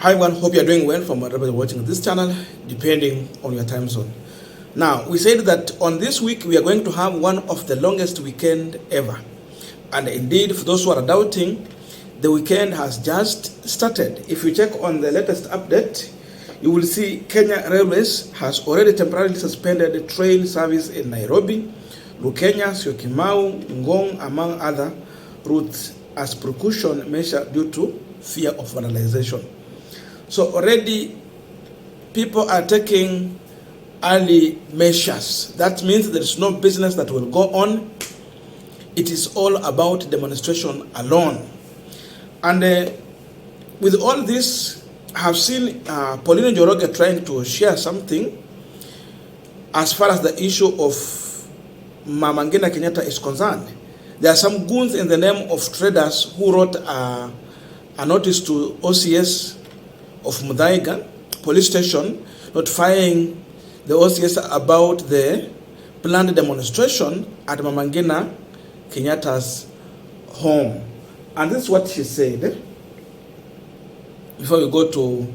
Hi everyone, hope you are doing well from wherever you're watching this channel, depending on your time zone. Now, we said that on this week we are going to have one of the longest weekend ever. And indeed, for those who are doubting, the weekend has just started. If you check on the latest update, you will see Kenya Railways has already temporarily suspended train service in Nairobi, Kenya, Syokimau, Ngong, among other routes as precaution measure due to fear of vandalization. So already people are taking early measures. That means there is no business that will go on. It is all about demonstration alone. And with all this, I have seen Pauline Njoroge trying to share something as far as the issue of Ngina Kenyatta is concerned. There are some goons in the name of traders who wrote a notice to OCS of Mutahi police station notifying the OCS about the planned demonstration at Ngina Kenyatta's home. And this is what she said before we go to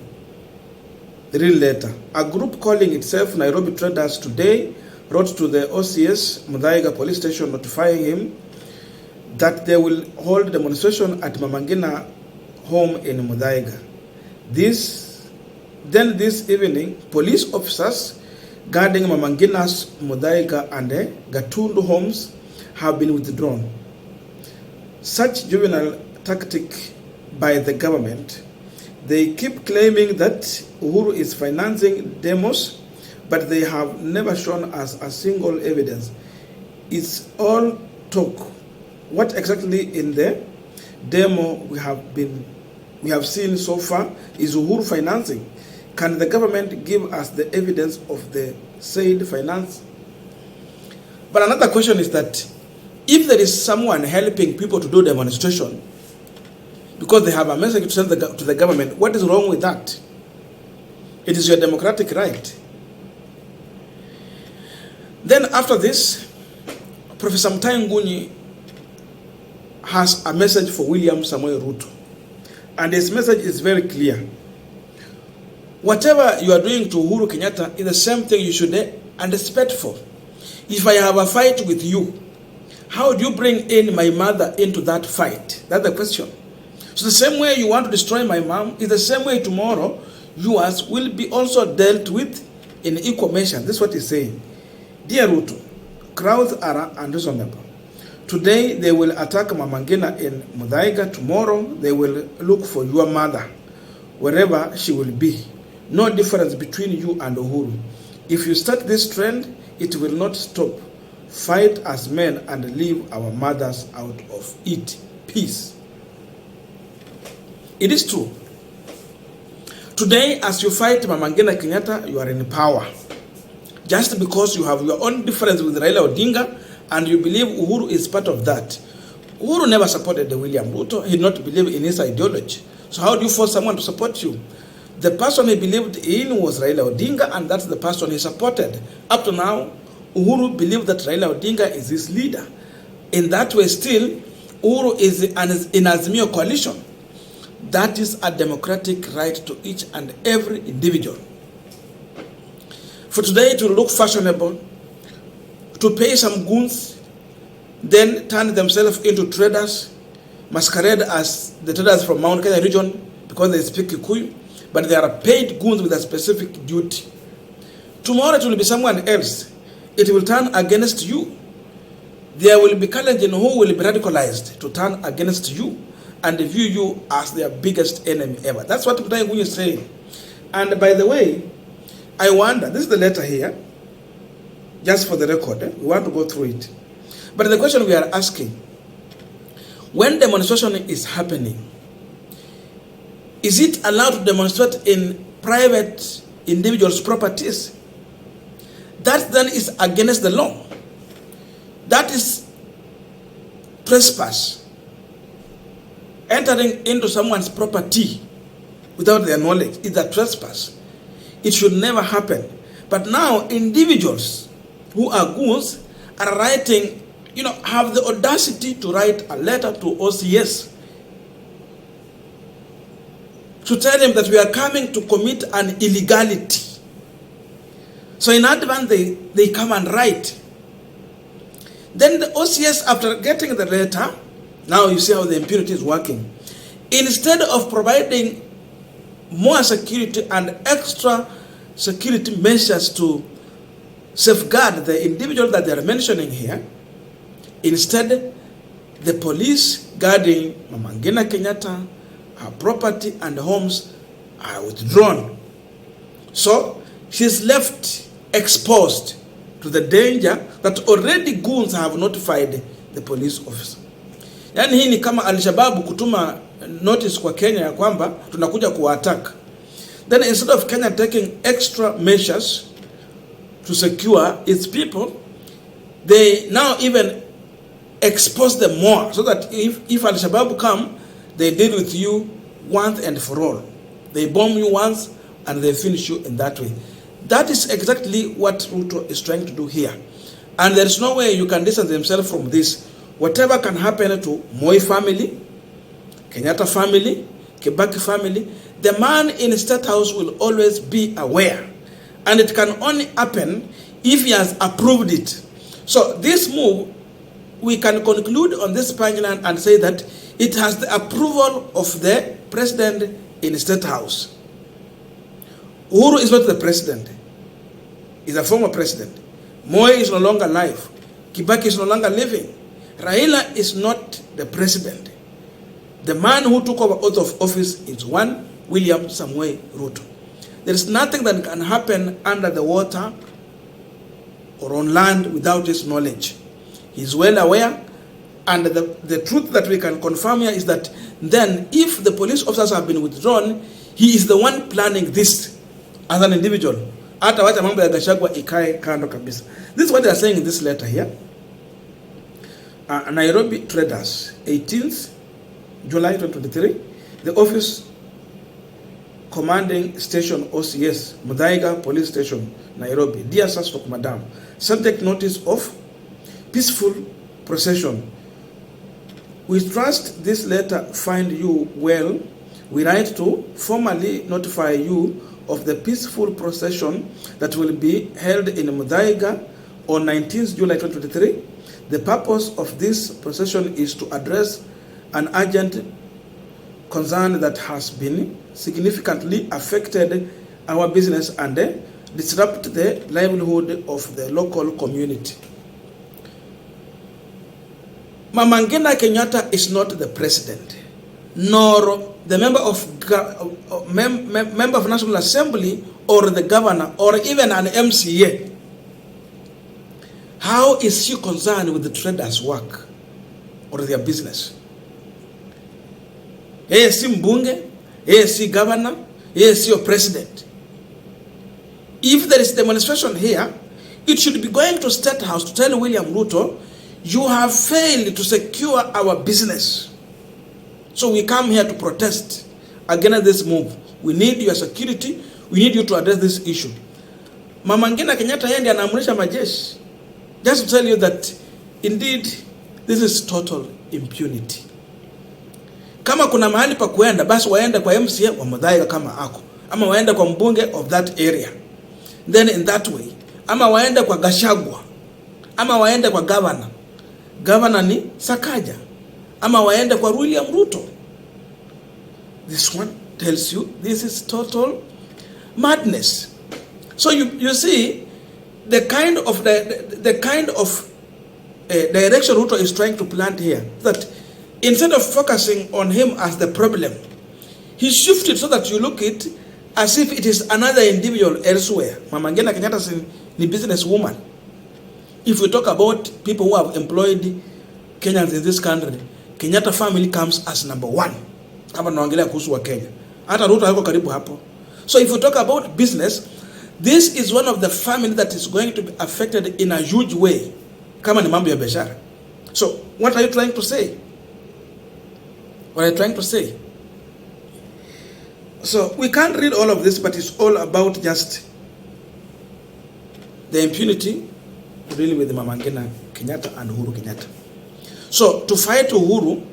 the real letter. A group calling itself Nairobi Traders today wrote to the OCS Mutahi police station notifying him that they will hold demonstration at Ngina home in Mutahi. This evening, police officers guarding Ngina's Mutahi and Gatundu homes have been withdrawn. Such juvenile tactic by the government. They keep claiming that Uhuru is financing demos, but they have never shown us a single evidence. It's all talk. What exactly in the demo we have seen so far is Uhuru financing. Can the government give us the evidence of the said finance? But another question is that if there is someone helping people to do demonstration because they have a message to send to the government, what is wrong with that? It is your democratic right. Then after this, Professor Mutahi Ngunyi has a message for William Samoei Ruto. And his message is very clear. Whatever you are doing to Uhuru Kenyatta is the same thing you should anticipate for. If I have a fight with you, how do you bring in my mother into that fight? That's the question. So the same way you want to destroy my mom is the same way tomorrow yours will be also dealt with in equal measure. This is what he's saying. Dear Ruto, crowds are unreasonable. Today they will attack Ngina in Mutahi. Tomorrow they will look for your mother, wherever she will be. No difference between you and Uhuru. If you start this trend, it will not stop. Fight as men and leave our mothers out of it. Peace. It is true. Today, as you fight Ngina Kenyatta, you are in power. Just because you have your own difference with Raila Odinga, and you believe Uhuru is part of that. Uhuru never supported the William Ruto. He did not believe in his ideology. So how do you force someone to support you? The person he believed in was Raila Odinga, and that's the person he supported. Up to now, Uhuru believed that Raila Odinga is his leader. In that way, still, Uhuru is in Azimio coalition. That is a democratic right to each and every individual. For today, it will look fashionable to pay some goons, then turn themselves into traders, masquerade as the traders from Mount Kenya region because they speak Kikuyu, but they are paid goons with a specific duty. Tomorrow it will be someone else. It will turn against you. There will be Kalenjin who will be radicalized to turn against you and view you as their biggest enemy ever. That's what Mutahi Ngunyi is saying. And by the way, I wonder, this is the letter here, just for the record, we want to go through it. But the question we are asking, when demonstration is happening, is it allowed to demonstrate in private individuals' properties? That then is against the law. That is trespass. Entering into someone's property without their knowledge is a trespass. It should never happen. But now individuals who are goons are writing, have the audacity to write a letter to OCS to tell him that we are coming to commit an illegality. So in advance, they come and write. Then the OCS, after getting the letter, now you see how the impunity is working. Instead of providing more security and extra security measures to safeguard the individual that they are mentioning here, instead, the police guarding Mama Ngina Kenyatta, her property and homes are withdrawn. So she's left exposed to the danger that already goons have notified the police officer. Yani hii ni kama Al-Shabaab kutuma notice kwa Kenya ya kwamba tunakuja kuwa-attack. Then instead of Kenya taking extra measures to secure its people, they now even expose them more, so that if Al-Shabaab come, they deal with you once and for all. They bomb you once and they finish you in that way. That is exactly what Ruto is trying to do here. And there is no way you can distance themselves from this. Whatever can happen to Moi family, Kenyatta family, Kibaki family, the man in the Statehouse will always be aware. And it can only happen if he has approved it. So this move, we can conclude on this punchline and say that it has the approval of the president in the Statehouse. Uhuru is not the president. He's a former president. Moi is no longer alive. Kibaki is no longer living. Raila is not the president. The man who took over oath of office is one William Samoei Ruto. There is nothing that can happen under the water or on land without his knowledge. He is well aware, and the truth that we can confirm here is that then if the police officers have been withdrawn, he is the one planning this as an individual. Hata wacha mambo ya Gachagua ikae kando kabisa. This is what they are saying in this letter here. Nairobi Traders, 18th July 2023, the office commanding station OCS, Muthaiga Police Station, Nairobi. Dear Sir Madam, subject notice of peaceful procession. We trust this letter find you well. We write to formally notify you of the peaceful procession that will be held in Muthaiga on 19th July 2023. The purpose of this procession is to address an urgent concern that has been significantly affected our business and disrupt the livelihood of the local community. Mama Ngina Kenyatta is not the president, nor the member of National Assembly, or the governor, or even an MCA. How is she concerned with the traders' work or their business? Yeye si mbunge, yeye si governor, yeye si president. If there is demonstration here, it should be going to Statehouse to tell William Ruto, you have failed to secure our business. So we come here to protest against this move. We need your security. We need you to address this issue. Mama Ngina Kenyatta yeye ndiye anaamrisha majeshi. Just to tell you that indeed this is total impunity. Kama kuna mahali pa kuenda, basi waende kwa MCA wa Muthaiga kama ako, ama waende kwa mbunge of that area. Then in that way, ama waende kwa Gachagua, ama waende kwa governor. Governor ni Sakaja, ama waende kwa William Ruto. This one tells you this is total madness. So you see the kind of direction Ruto is trying to plant here, that instead of focusing on him as the problem, he shifted so that you look at it as if it is another individual elsewhere. Mama Ngina Kenyatta is a businesswoman. If we talk about people who have employed Kenyans in this country, Kenyatta family comes as number one. Kama naongelea kuhusu wa Kenya. Hata Ruto hayuko karibu hapo. So if we talk about business, this is one of the family that is going to be affected in a huge way. Kama ni mambo ya biashara. So what are you trying to say? What are you trying to say? So we can't read all of this, but it's all about just the impunity really with Mama Ngina Kenyatta and Uhuru Kenyatta. So to fight Uhuru,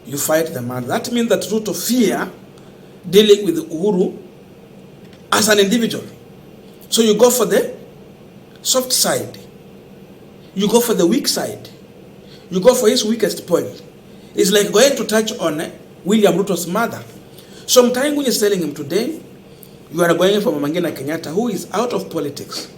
you fight the man. That means that Ruto fear dealing with Uhuru as an individual. So you go for the soft side. You go for the weak side. You go for his weakest point. It's like going to touch on William Ruto's mother. So Mutahi Ngunyi is telling him today, you are going for Ngina Kenyatta, who is out of politics.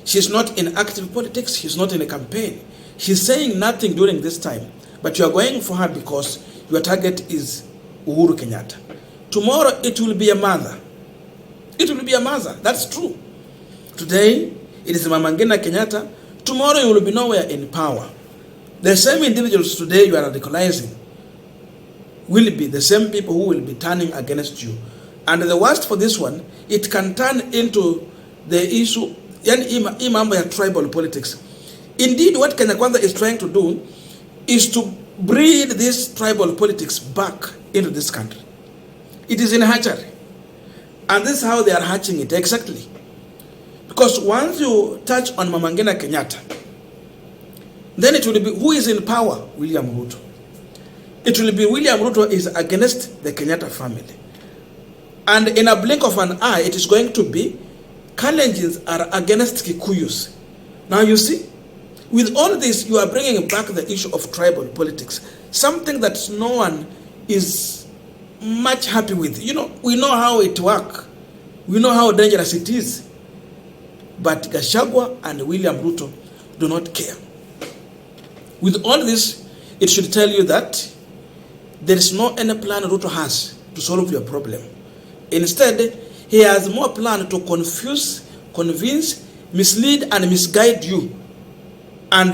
She's not in active politics. She's not in a campaign. She's saying nothing during this time. But you are going for her because your target is Uhuru Kenyatta. Tomorrow it will be a mother. It will be a mother. That's true. Today it is Mama Ngina Kenyatta. Tomorrow you will be nowhere in power. The same individuals today you are radicalizing will be the same people who will be turning against you. And the worst for this one, it can turn into the issue, imamba ya tribal politics. Indeed, what Kenya Kwanza is trying to do is to breed this tribal politics back into this country. It is in hatchery. And this is how they are hatching it, exactly. Because once you touch on Mama Ngina Kenyatta, then it will be, who is in power? William Ruto. It will be William Ruto is against the Kenyatta family. And in a blink of an eye, it is going to be Kalenjins are against Kikuyus. Now you see, with all this, you are bringing back the issue of tribal politics, something that no one is much happy with. You know, we know how it works. We know how dangerous it is. But Gachagua and William Ruto do not care. With all this, it should tell you that there is no any plan Ruto has to solve your problem. Instead, he has more plan to confuse, convince, mislead, and misguide you. And,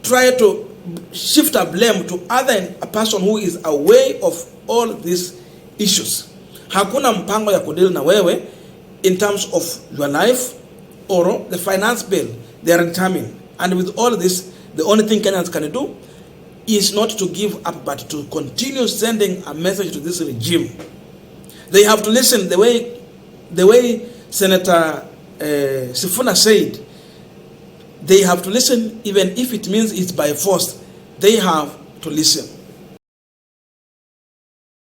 try to shift a blame to a person who is aware of all these issues. Hakuna mpango ya kudeal na wewe in terms of your life or the finance bill they are determined. And with all this, the only thing Kenyans can do is not to give up, but to continue sending a message to this regime. They have to listen the way Senator Sifuna said. They have to listen, even if it means it's by force. They have to listen.